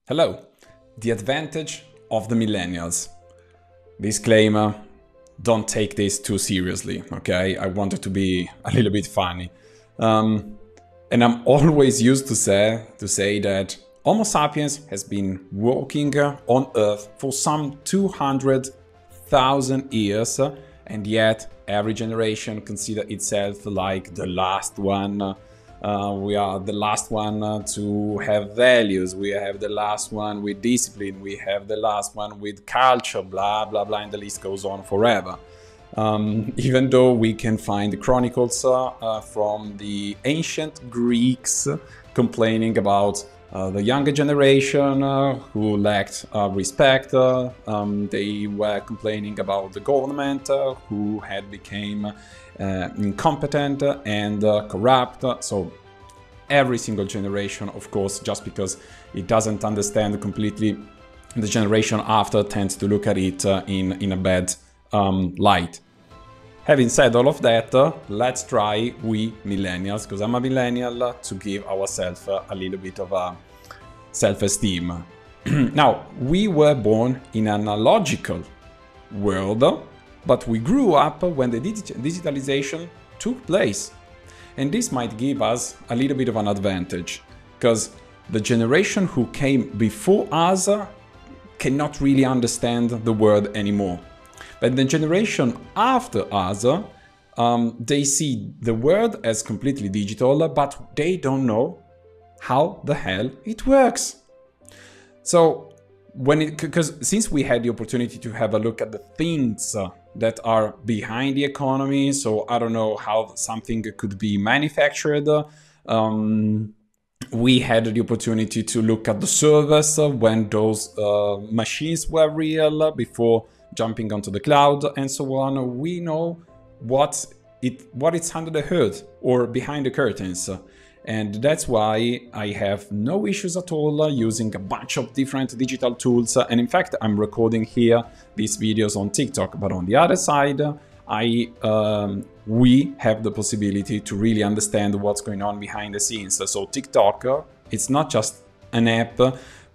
Hello, the advantage of the millennials. Disclaimer, don't take this too seriously, okay? I wanted to be a little bit funny. And I'm always used to say that Homo sapiens has been walking on Earth for some 200,000 years, and yet every generation considers itself like the last one. We are the last one to have values, we have the last one with discipline, we have the last one with culture, blah, blah, blah, and the list goes on forever. Even though we can find chronicles from the ancient Greeks complaining about the younger generation who lacked respect. They were complaining about the government who had become incompetent and corrupt. So every single generation, of course, just because it doesn't understand completely, the generation after tends to look at it in a bad light. Having said all of that, let's try, we millennials, because I'm a millennial, to give ourselves a little bit of a self-esteem. Now, we were born in an analogical world, but we grew up when the digitalisation took place. And this might give us a little bit of an advantage, because the generation who came before us cannot really understand the world anymore. But the generation after us, they see the world as completely digital, but they don't know how the hell it works. So, because since we had the opportunity to have a look at the things that are behind the economy, so I don't know how something could be manufactured, we had the opportunity to look at the servers when those machines were real before jumping onto the cloud and so on. We know what it's under the hood or behind the curtains. And that's why I have no issues at all using a bunch of different digital tools. And in fact, I'm recording here these videos on TikTok, but on the other side, we have the possibility to really understand what's going on behind the scenes. So TikTok, it's not just an app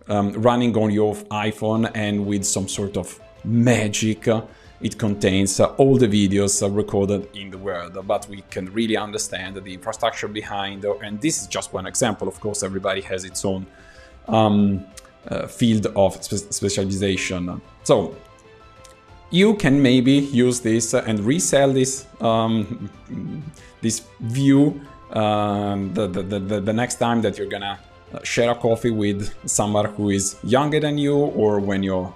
running on your iPhone and with some sort of magic. It contains all the videos recorded in the world, but we can really understand the infrastructure behind, and this is just one example. Of course, everybody has its own field of specialization. So you can maybe use this and resell this this view the next time that you're gonna share a coffee with someone who is younger than you, or when you're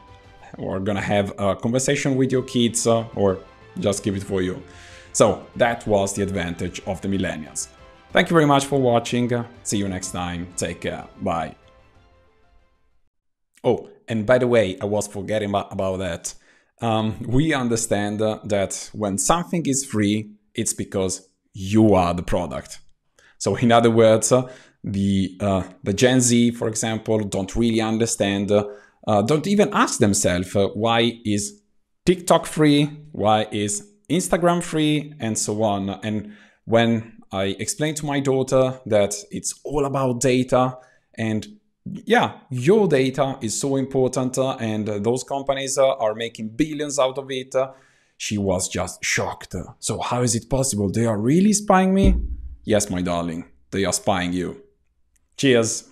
gonna have a conversation with your kids, or just keep it for you. So that was the advantage of the millennials. Thank you very much for watching. See you next time. Take care. Bye. Oh, and by the way, I was forgetting about that. We understand that when something is free, it's because you are the product. So in other words, the Gen Z, for example, don't really understand, don't even ask themselves why is TikTok free, why is Instagram free, and so on. And when I explain to my daughter that it's all about data, and yeah, your data is so important, and those companies are making billions out of it, she was just shocked. So how is it possible? They are really spying me? Yes, my darling, they are spying you. Cheers.